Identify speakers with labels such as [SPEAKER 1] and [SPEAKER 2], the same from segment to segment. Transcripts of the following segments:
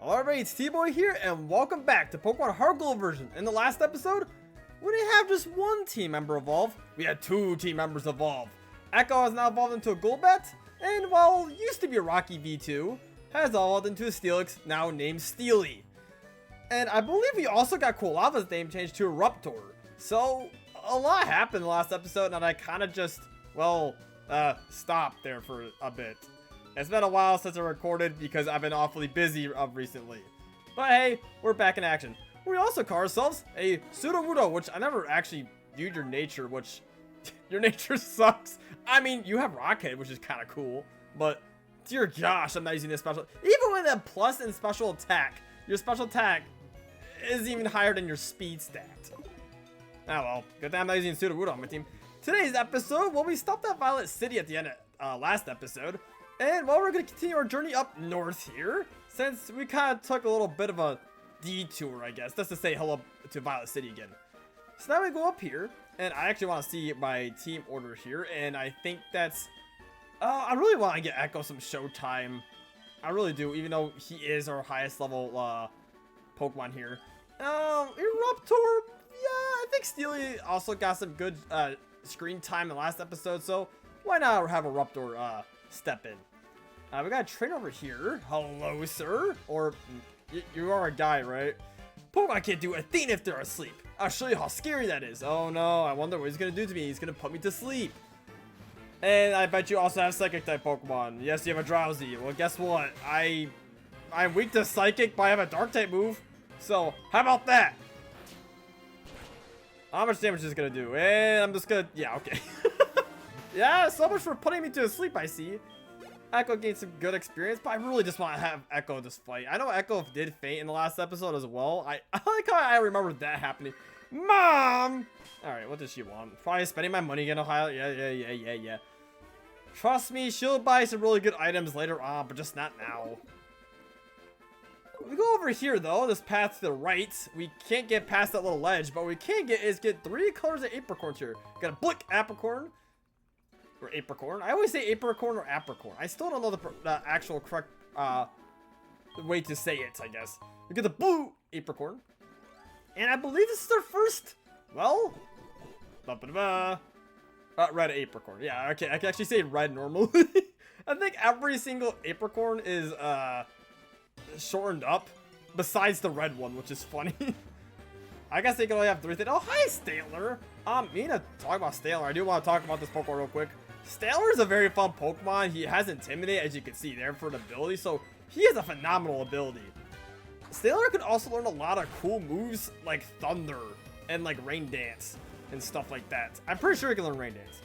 [SPEAKER 1] Hello everybody, it's T.Boy here, and welcome back to Pokemon HeartGold version. In the last episode, we didn't have just one team member evolve, we had two team members evolve. Echo has now evolved into a Golbat, and while used to be a Rocky V2, has evolved into a Steelix, now named Steely. And I believe we also got Quilava's name changed to Eruptor. So, a lot happened in the last episode, and I kind of just, stopped there for a bit. It's been a while since I recorded because I've been awfully busy recently. But hey, we're back in action. We also call ourselves a Sudowoodo, which I never actually viewed your nature, which your nature sucks. I mean, you have Rockhead, which is kind of cool, but dear gosh, I'm not using this special. Even with a plus in special attack, your special attack is even higher than your speed stat. Oh well, good thing I'm not using Sudowoodo on my team. Today's episode, well, we stopped at Violet City at the end of last episode. And well, we're going to continue our journey up north here, since we kind of took a little bit of a detour, I guess, just to say hello to Violet City again. So now we go up here, and I actually want to see my team order here, and I think that's, I really want to get Echo some showtime. I really do, even though he is our highest level Pokemon here. Eruptor, yeah, I think Steely also got some good screen time in the last episode, so why not have Eruptor step in. We got a trainer over here. Hello, sir. Or, you are a guy, right? Pokemon can't do a thing if they're asleep. I'll show you how scary that is. Oh no, I wonder what he's gonna do to me. He's gonna put me to sleep. And I bet you also have Psychic type Pokemon. Yes, you have a Drowsy. Well, guess what? I'm weak to Psychic, but I have a Dark type move. So, how about that? How much damage is this gonna do? And I'm just gonna, yeah, okay. Yeah, so much for putting me to sleep, I see. Echo gained some good experience, but I really just want to have Echo just fight. I know Echo did faint in the last episode as well. I like how I remember that happening. Mom! Alright, what does she want? Probably spending my money again, Ohio. Yeah. Trust me, she'll buy some really good items later on, but just not now. We go over here, though, this path to the right. We can't get past that little ledge, but what we can get is get 3 colors of apricorns here. Got a Blick Apricorn. Or apricorn. I always say apricorn or apricorn. I still don't know the actual correct way to say it, I guess. We get the blue apricorn. And I believe this is our first, well, red apricorn. Yeah, okay, I can actually say red normally. I think every single apricorn is shortened up, besides the red one, which is funny. I guess they can only have 3 things. Oh, hi, Stantler. Me to talk about Stantler. I do want to talk about this Pokemon real quick. Stantler is a very fun Pokemon. He has Intimidate, as you can see there, for an ability, so he has a phenomenal ability. Stantler could also learn a lot of cool moves like Thunder and like Rain Dance and stuff like that. I'm pretty sure he can learn Rain Dance.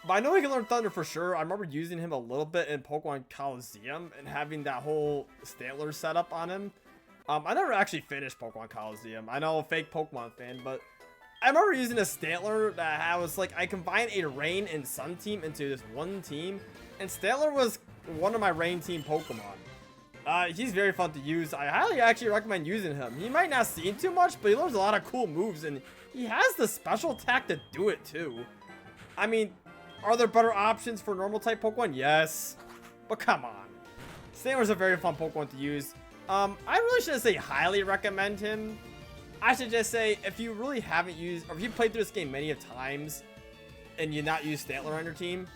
[SPEAKER 1] But I know he can learn Thunder for sure. I remember using him a little bit in Pokemon Coliseum and having that whole Stantler setup on him. I never actually finished Pokemon Coliseum. I know, fake Pokemon fan, but I remember using a Stantler that I was like, I combined a Rain and Sun team into this one team, and Stantler was one of my Rain team Pokemon. He's very fun to use. I highly actually recommend using him. He might not seem too much, but he learns a lot of cool moves, and he has the special attack to do it too. I mean, are there better options for normal type Pokemon? Yes, but come on. Stantler's a very fun Pokemon to use. I really shouldn't say highly recommend him. I should just say, if you really haven't used, or if you played through this game many times, and you not use Stantler on your team,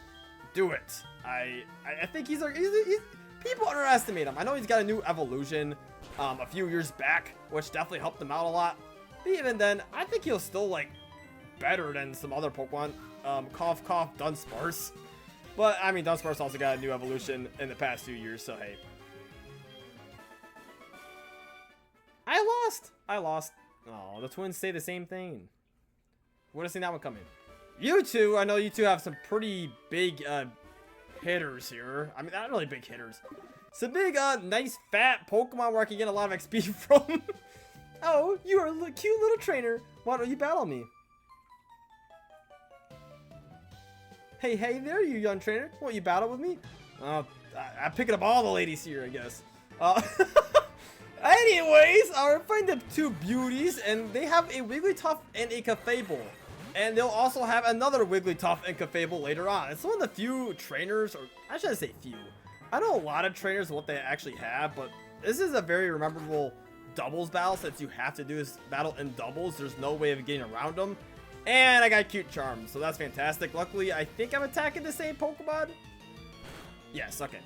[SPEAKER 1] do it. I think he's people underestimate him. I know he's got a new evolution, a few years back, which definitely helped him out a lot. But even then, I think he'll still, like, better than some other Pokemon. Cough, cough, Dunsparce. But, I mean, Dunsparce also got a new evolution in the past few years, so hey. I lost. Oh, the twins say the same thing. Would have seen that one coming. You two, I know you two have some pretty big hitters here. I mean, not really big hitters. Some big, nice, fat Pokemon where I can get a lot of XP from. Oh, you are a cute little trainer. Why don't you battle me? Hey there, you young trainer. Won't you battle with me? I'm picking up all the ladies here, I guess. Anyways, we're finding the 2 beauties, and they have a Wigglytuff and a Clefable. And they'll also have another Wigglytuff and Clefable later on. It's one of the few trainers, or I shouldn't say few. I know a lot of trainers what they actually have, but this is a very memorable doubles battle since you have to do this battle in doubles. There's no way of getting around them. And I got Cute Charm, so that's fantastic. Luckily, I think I'm attacking the same Pokemon. Yes, okay.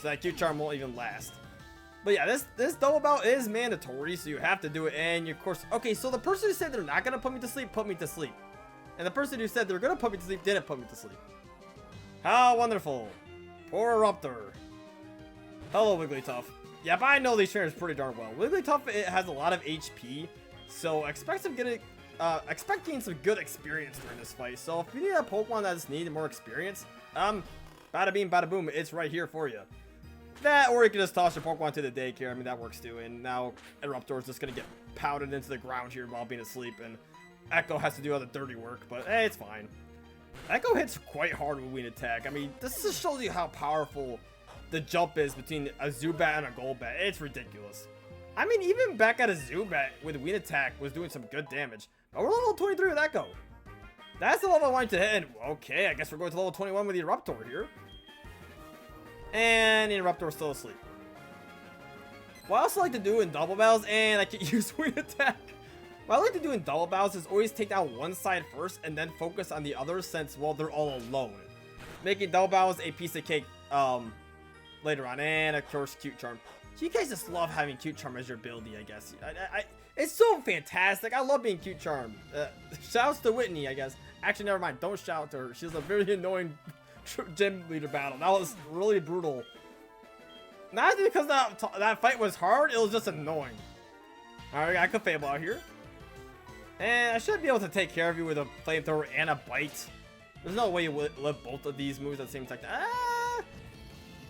[SPEAKER 1] So that Cute Charm won't even last. But yeah, this double battle is mandatory, so you have to do it. And you, of course, okay, so the person who said they're not gonna put me to sleep, put me to sleep. And the person who said they're gonna put me to sleep didn't put me to sleep. How wonderful. Poor Eruptor. Hello, Wigglytuff. Yeah, but I know these trainers pretty darn well. Wigglytuff, it has a lot of HP, so expect getting some good experience during this fight. So if you need a Pokemon that's needing more experience, bada beam, bada boom, it's right here for you. That, or you can just toss your Pokemon to the daycare. I mean, that works too. And now Eruptor is just gonna get pounded into the ground here while being asleep, and Echo has to do all the dirty work, but hey, it's fine. Echo hits quite hard with Wing Attack. I mean, this just shows you how powerful the jump is between a Zubat and a Golbat. It's ridiculous. I mean, even back at a Zubat with Wing Attack was doing some good damage. But we're level 23 with Echo. That's the level I wanted to hit. And okay, I guess we're going to level 21 with the Eruptor here. And the Eruptor is still asleep. What I also like to do in double battles, and I can use Wing Attack. What I like to do in double battles is always take down one side first and then focus on the other since, well, they're all alone. Making double battles a piece of cake later on. And of course, Cute Charm. You guys just love having Cute Charm as your ability, I guess. It's so fantastic. I love being Cute Charm. Shouts to Whitney, I guess. Actually, never mind. Don't shout to her. She's a very annoying gym leader battle. That was really brutal. Not because that fight was hard. It was just annoying. Alright, I could Fable out here. And I should be able to take care of you with a Flamethrower and a Bite. There's no way you live both of these moves at the same time.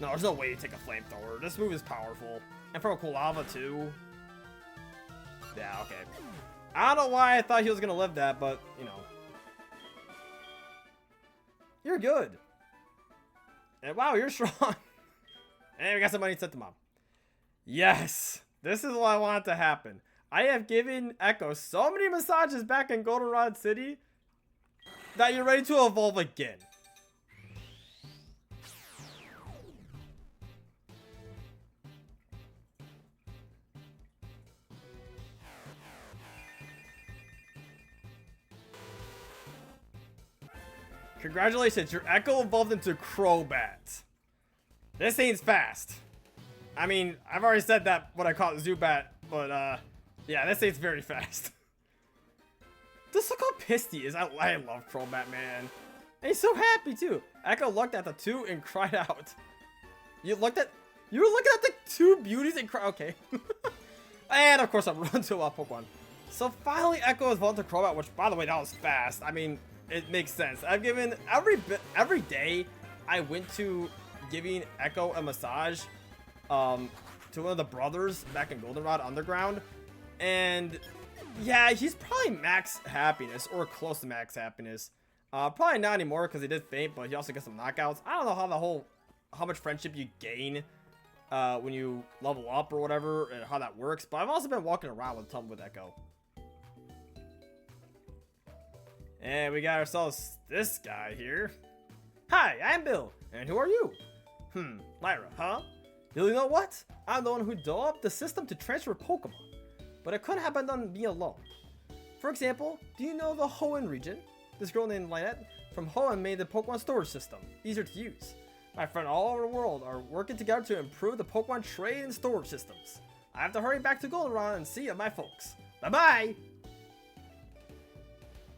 [SPEAKER 1] No, there's no way you take a Flamethrower. This move is powerful. And from a Kulava too. Yeah, okay. I don't know why I thought he was going to live that, but, you know. You're good. And wow, you're strong. And we got some money sent to Mom. Yes. This is what I want to happen. I have given Echo so many massages back in Goldenrod City that you're ready to evolve again. Congratulations, your Echo evolved into Crobat. This ain't fast. I mean, I've already said that when I caught Zubat, but yeah, this ain't very fast. Just look how pissed he is. I love Crobat, man. And he's so happy too. Echo looked at the two and cried out. You were looking at the two beauties and cried. Okay. And of course I run to a Pokemon. So finally Echo has evolved to Crobat, which by the way, that was fast. I mean, it makes sense. I've given every day I went to giving Echo a massage to one of the brothers back in Goldenrod Underground, and yeah, he's probably max happiness or close to max happiness. Probably not anymore because he did faint, but he also gets some knockouts. I don't know how much friendship you gain when you level up or whatever, and how that works, but I've also been walking around with Echo. And we got ourselves this guy here. Hi, I'm Bill. And who are you? Lyra, huh? You know what? I'm the one who developed the system to transfer Pokemon. But it couldn't have been done me alone. For example, do you know the Hoenn region? This girl named Lynette from Hoenn made the Pokemon storage system easier to use. My friends all over the world are working together to improve the Pokemon trade and storage systems. I have to hurry back to Goldenrod and see my folks. Bye-bye!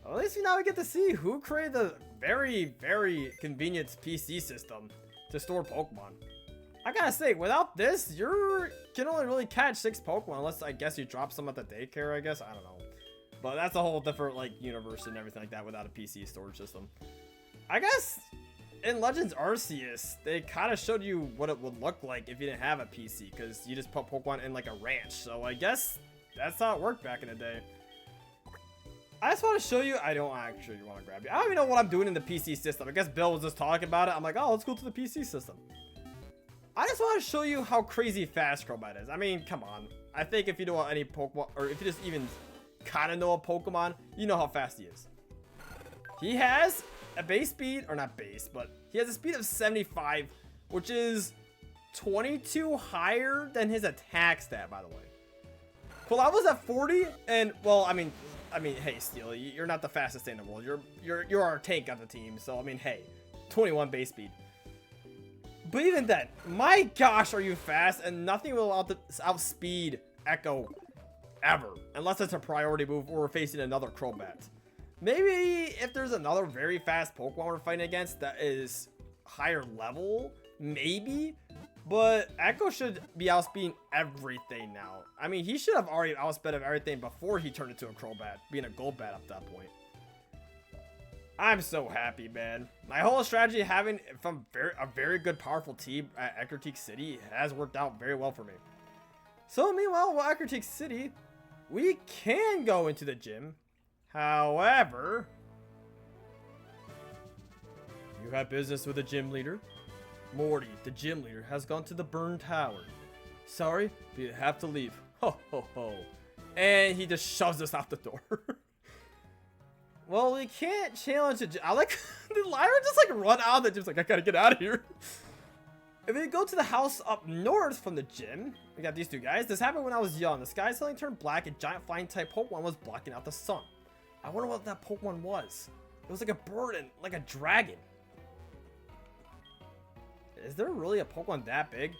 [SPEAKER 1] Well, at least now we get to see who created the very, very convenient PC system to store Pokemon. I gotta say, without this, you can only really catch 6 Pokemon, unless I guess you drop some at the daycare, I guess. I don't know. But that's a whole different, like, universe and everything like that without a PC storage system. I guess in Legends Arceus, they kind of showed you what it would look like if you didn't have a PC, because you just put Pokemon in, like, a ranch. So I guess that's how it worked back in the day. I just want to show you. I don't actually want to grab you. I don't even know what I'm doing in the PC system. I guess Bill was just talking about it. I'm like, oh, let's go to the PC system. I just want to show you how crazy fast Crobat is. I mean, come on. I think if you know any Pokemon, or if you just even kind of know a Pokemon, you know how fast he is. He has a base speed, or not base, but he has a speed of 75, which is 22 higher than his attack stat, by the way. Well, I was at 40, and well, I mean, hey, Steel, you're not the fastest in the world. You're our tank on the team, so I mean, hey, 21 base speed. But even then, my gosh, are you fast? And nothing will outspeed Echo ever, unless it's a priority move or we're facing another Crobat. Maybe if there's another very fast Pokemon we're fighting against that is higher level, maybe. But Echo should be outspeeding everything now. I mean, he should have already outsped everything before he turned into a Crobat, being a Golbat at that point. I'm so happy, man. My whole strategy having from a very good, powerful team at Ecruteak City has worked out very well for me. So meanwhile, while Ecruteak City, we can go into the gym. However, you have business with the gym leader. Morty, the gym leader, has gone to the burn tower. Sorry, but you have to leave. Ho, ho, ho. And he just shoves us out the door. Well, we can't challenge it. I like the Lyra just like run out of the gym. Just like, I gotta get out of here. If we go to the house up north from the gym, we got these two guys. This happened when I was young. The sky suddenly turned black. A giant flying type Pokemon was blocking out the sun. I wonder what that Pokemon was. It was like a bird and like a dragon. Is there really a Pokemon that big?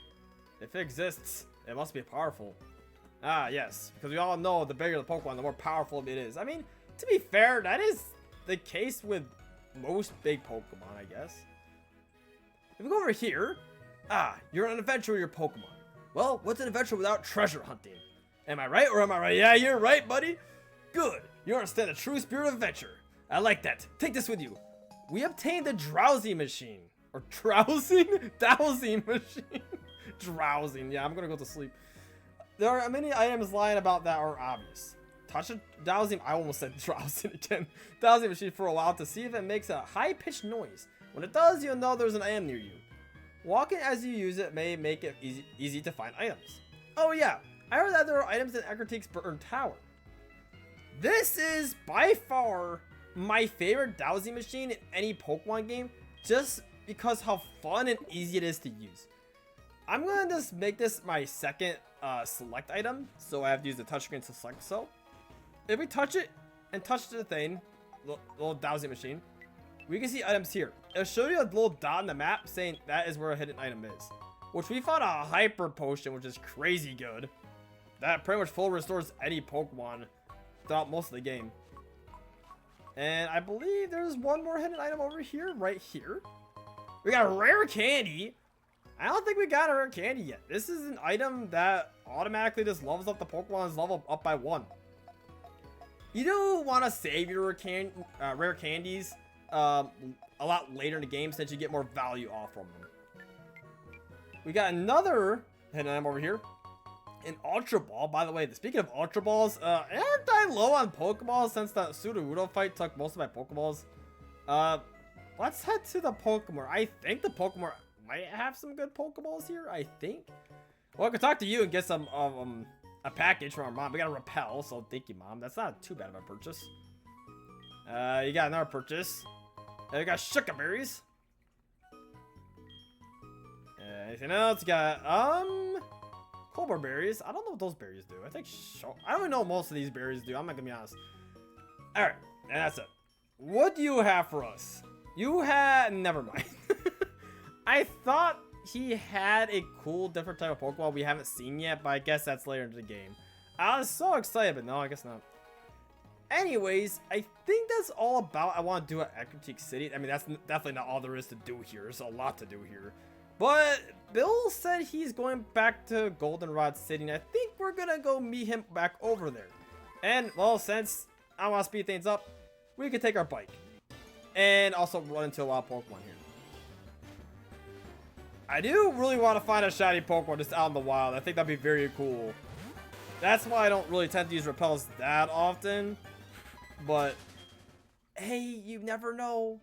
[SPEAKER 1] If it exists, it must be powerful. Ah, yes. Because we all know the bigger the Pokemon, the more powerful it is. I mean, to be fair, that is the case with most big Pokemon, I guess. If we go over here, you're on an adventure with your Pokemon. Well, what's an adventure without treasure hunting? Am I right or am I right? Yeah, you're right, buddy. Good. You understand the true spirit of adventure. I like that. Take this with you. We obtained the Drowsy Machine. Or Drowsing? Dowsing Machine. Drowsing. Yeah, I'm gonna go to sleep. There are many items lying about that are obvious. Touch a dowsing. I almost said drowsing again. Dowsing machine for a while to see if it makes a high-pitched noise. When it does, you'll know there's an item near you. Walking as you use it may make it easy to find items. Oh yeah, I heard that there are items in Ecruteak's Burn Tower. This is by far my favorite dowsing machine in any Pokemon game, just because how fun and easy it is to use. I'm gonna just make this my second select item, so I have to use the touchscreen to select. So if we touch it and touch the thing, little dowsing machine, we can see items here. It'll show you a little dot on the map saying that is where a hidden item is, which we found a hyper potion, which is crazy good. That pretty much full restores any Pokemon throughout most of the game. And I believe there's one more hidden item over here, right here. We got a rare candy. I don't think we got a rare candy yet. This is an item that automatically just levels up the Pokemon's level up by 1. You do want to save your rare candies a lot later in the game since you get more value off from them. We got another hidden item over here. An Ultra Ball. By the way, speaking of Ultra Balls, aren't I low on Pokeballs since that Sudowoodo fight took most of my Pokeballs? Let's head to the Pokemon. I think the Pokemon might have some good Pokeballs here, I think. Well, I could talk to you and get some a package from our mom. We got a Repel, so thank you, Mom. That's not too bad of a purchase. You got another purchase. You got Sugar Berries. Anything else? You got Cobra Berries. I don't know what those berries do. I think I don't even know what most of these berries do. I'm not gonna be honest. All right, and that's it. What do you have for us? You had... Never mind. I thought he had a cool different type of Pokemon we haven't seen yet, but I guess that's later into the game. I was so excited, but no, I guess not. Anyways, I think that's all about I want to do at Ecruteak City. I mean, that's definitely not all there is to do here. There's a lot to do here. But Bill said he's going back to Goldenrod City, and I think we're going to go meet him back over there. And, well, since I want to speed things up, we can take our bike. And also run into a wild Pokemon here. I do really want to find a shiny Pokemon just out in the wild. I think that'd be very cool. That's why I don't really tend to use repels that often. But, hey, you never know.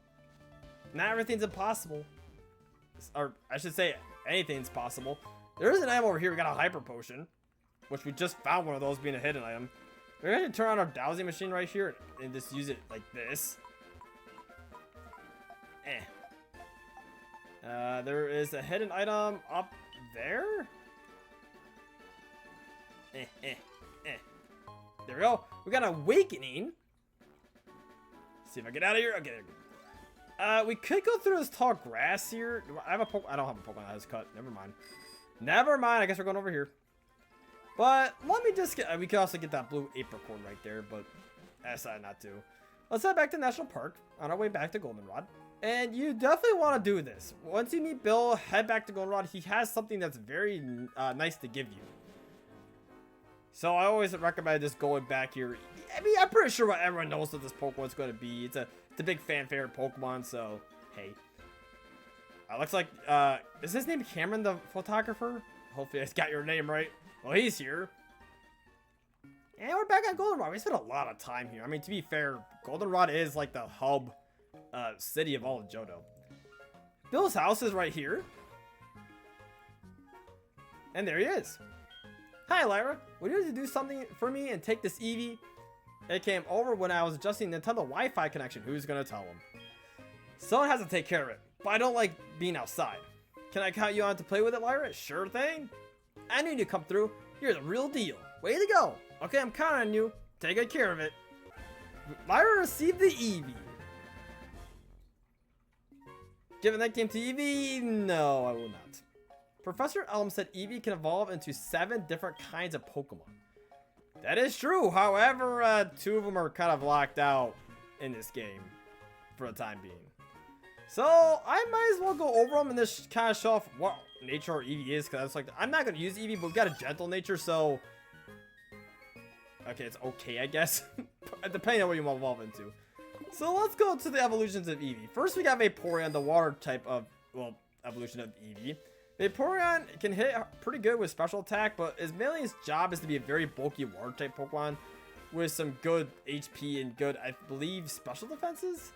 [SPEAKER 1] Not everything's impossible. Or, I should say, anything's possible. There is an item over here. We got a Hyper Potion, which we just found one of those being a hidden item. We're going to turn on our dowsing machine right here and just use it like this. There is a hidden item up there? There we go. We got Awakening. See if I get out of here. Okay, there we go. We could go through this tall grass here. I don't have a Pokemon that has cut. Never mind. Never mind. I guess we're going over here. But let me just get... we could also get that blue apricorn right there, but I decided not to. Let's head back to National Park on our way back to Goldenrod. And you definitely want to do this. Once you meet Bill, head back to Goldenrod. He has something that's very nice to give you. So I always recommend just going back here. I mean, I'm pretty sure everyone knows what this Pokemon's going to be. It's a big fan favorite Pokemon, so hey. Looks like, is his name Cameron the photographer? Hopefully I got your name right. Well, he's here. And we're back on Goldenrod. We spent a lot of time here. I mean, to be fair, Goldenrod is like the hub city of all of Johto. Bill's house is right here. And there he is. Hi, Lyra. Would you like to do something for me and take this Eevee? It came over when I was adjusting Nintendo Wi-Fi connection. Who's gonna tell him? Someone has to take care of it, but I don't like being outside. Can I count you on to play with it, Lyra? Sure thing. I knew you'd come through. You're the real deal. Way to go. Okay, I'm counting on you. Take good care of it. Lyra received the Eevee. Give that game to Eevee? No, I will not. Professor Elm said Eevee can evolve into 7 different kinds of Pokemon. That is true. However, 2 of them are kind of locked out in this game for the time being. So I might as well go over them and just kind of show off what nature our Eevee is, because like I'm not gonna use Eevee, but we've got a gentle nature, so okay, it's okay, I guess, depending on what you want to evolve into. So let's go to the evolutions of Eevee. First, we got Vaporeon, the water type of evolution of Eevee. Vaporeon can hit pretty good with special attack, but mainly his job is to be a very bulky water type Pokemon with some good HP and good, I believe, special defenses.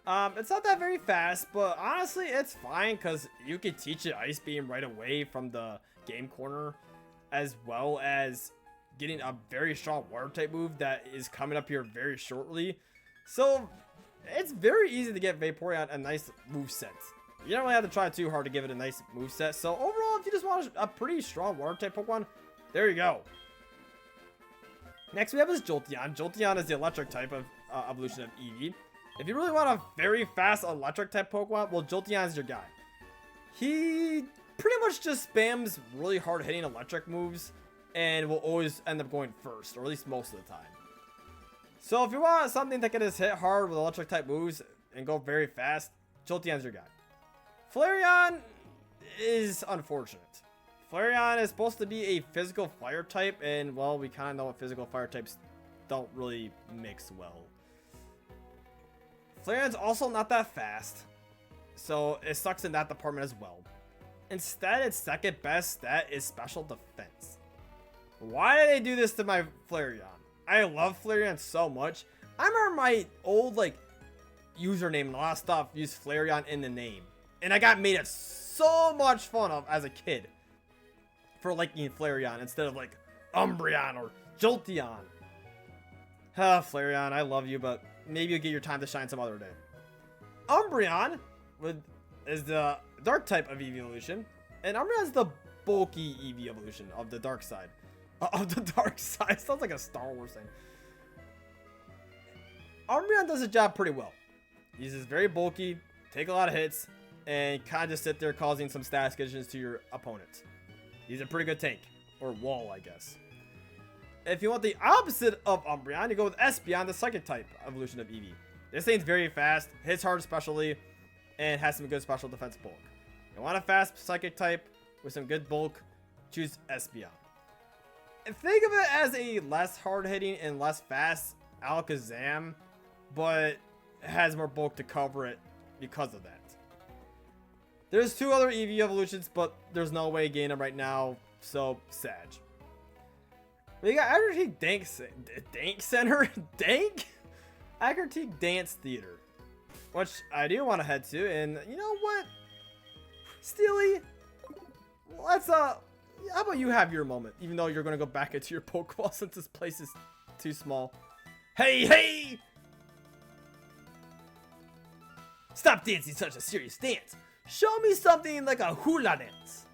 [SPEAKER 1] It's not that very fast, but honestly, it's fine because you can teach it Ice Beam right away from the game corner, as well as getting a very strong water type move that is coming up here very shortly. So it's very easy to get Vaporeon a nice move set. You don't really have to try too hard to give it a nice moveset. So overall, if you just want a pretty strong water type Pokemon, there you go. Next we have is Jolteon. Jolteon is the electric type of evolution of Eevee. If you really want a very fast electric type Pokemon, well, Jolteon is your guy. He pretty much just spams really hard hitting electric moves and will always end up going first, or at least most of the time. So if you want something that can just hit hard with electric type moves and go very fast, Jolteon's your guy. Flareon is unfortunate. Flareon is supposed to be a physical fire type, and well, we kind of know what physical fire types don't really mix well. Flareon's also not that fast, so it sucks in that department as well. Instead, its second best stat is special defense. Why did they do this to my Flareon? I love Flareon so much. I remember my old username and a lot of stuff used Flareon in the name. And I got made it so much fun of as a kid for liking Flareon instead of Umbreon or Jolteon. Flareon, I love you, but maybe you'll get your time to shine some other day. Umbreon is the dark type of Eevee evolution, and Umbreon is the bulky Eevee evolution of the dark side. Sounds like a Star Wars thing. Umbreon does his job pretty well. He's just very bulky, take a lot of hits, and kind of just sit there causing some status conditions to your opponent. He's a pretty good tank, or wall, I guess. If you want the opposite of Umbreon, you go with Espeon, the psychic type evolution of Eevee. This thing's very fast, hits hard especially, and has some good special defense bulk. You want a fast psychic type with some good bulk, choose Espeon. Think of it as a less hard hitting and less fast Alakazam, but it has more bulk to cover it because of that. There's 2 other Eevee evolutions, but there's no way to gain them right now, so Sag. We got Ecruteak Ecruteak Dance Theater, which I do want to head to, and you know what? Steely, let's how about you have your moment, even though you're gonna go back into your Pokeball since this place is too small. Hey! Stop dancing such a serious dance. Show me something like a hula dance.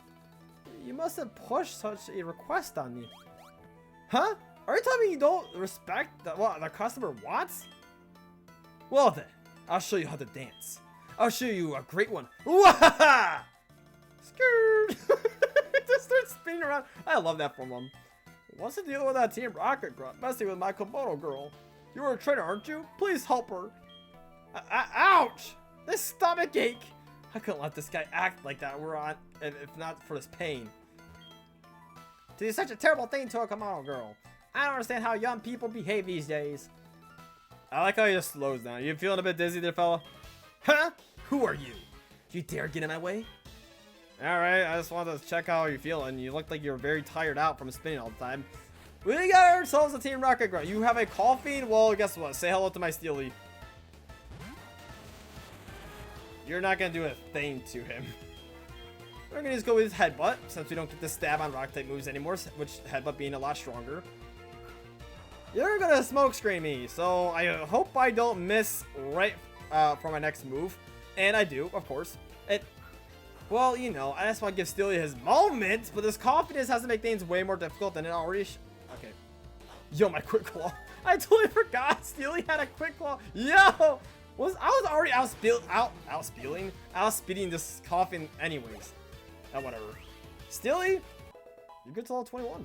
[SPEAKER 1] you mustn't push such a request on me. Huh? Are you telling me you don't respect what the customer wants? Well then, I'll show you how to dance. I'll show you a great one. Wahaha! Skirt! Just start spinning around. I love that from them. What's the deal with that Team Rocket grunt messing with my Komodo girl? You're a trainer, aren't you? Please help her. Ouch! This stomach ache! I couldn't let this guy act like that if not for this pain. To do such a terrible thing to a Komodo girl. I don't understand how young people behave these days. I like how he just slows down. You feeling a bit dizzy there, fella? Huh? Who are you? You dare get in my way? Alright, I just wanted to check how you're feeling. You look like you're very tired out from spinning all the time. We got ourselves a Team Rocket grunt. You have a coffee? Well, guess what? Say hello to my Steely. You're not gonna do a thing to him. We're gonna just go with his headbutt, since we don't get the stab on rock type moves anymore, which headbutt being a lot stronger. You're gonna smoke screen me, so I hope I don't miss right for my next move. And I do, of course. Well, you know, I just want to give Steely his moment, but this confidence has to make things way more difficult than it already okay. Yo, my quick claw. I totally forgot Steely had a quick claw. Yo! I was already outspeeding this coffin anyways. Whatever. Steely, you're good till all 21.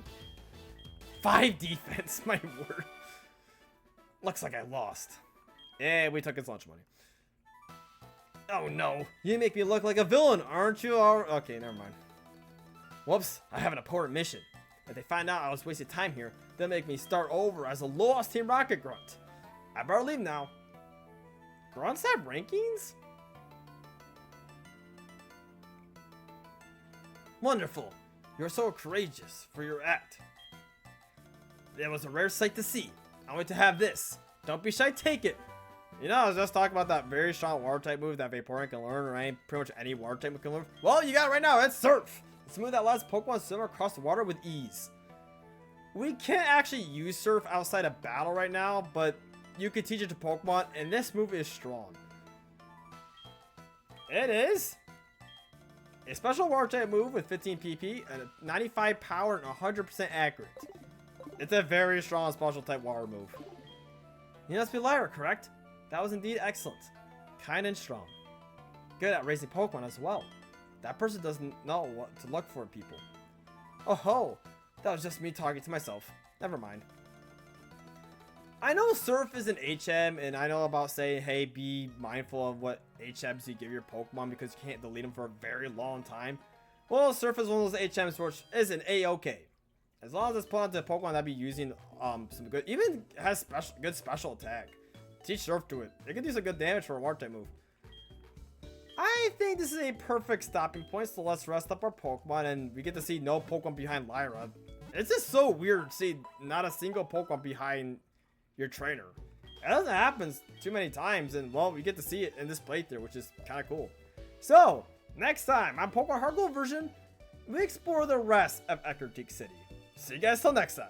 [SPEAKER 1] 5 defense, my word. Looks like I lost. Yeah, we took his lunch money. Oh no, you make me look like a villain, aren't you? Okay, never mind. Whoops, I have an important mission. If they find out I was wasting time here, they'll make me start over as a lost Team Rocket grunt. I better leave now. Grunts have rankings? Wonderful. You're so courageous for your act. It was a rare sight to see. I want to have this. Don't be shy, take it. You know, I was just talking about that very strong water type move that Vaporeon can learn, right? Pretty much any water type can learn. Well, you got it right now. It's Surf. It's a move that allows Pokemon to swim across the water with ease. We can't actually use Surf outside of battle right now, but you can teach it to Pokemon, and this move is strong. It is a special water type move with 15 PP and 95 power and 100% accurate. It's a very strong special type water move. You must be Lyra, correct? That was indeed excellent. Kind and strong. Good at raising Pokemon as well. That person doesn't know what to look for in people. Oh ho! That was just me talking to myself. Never mind. I know Surf is an HM, and I know about saying, hey, be mindful of what HMs you give your Pokemon because you can't delete them for a very long time. Well, Surf is one of those HMs which is an A-okay. As long as it's put onto a Pokemon that be using some good, even has good special attack. Teach Surf to it. It can do some good damage for a water type move. I think this is a perfect stopping point, so let's rest up our Pokemon and we get to see no Pokemon behind Lyra. It's just so weird to see not a single Pokemon behind your trainer. It doesn't happen too many times, and well, we get to see it in this playthrough, which is kind of cool. So, next time on Pokemon HeartGold version, we explore the rest of Ecruteak City. See you guys till next time.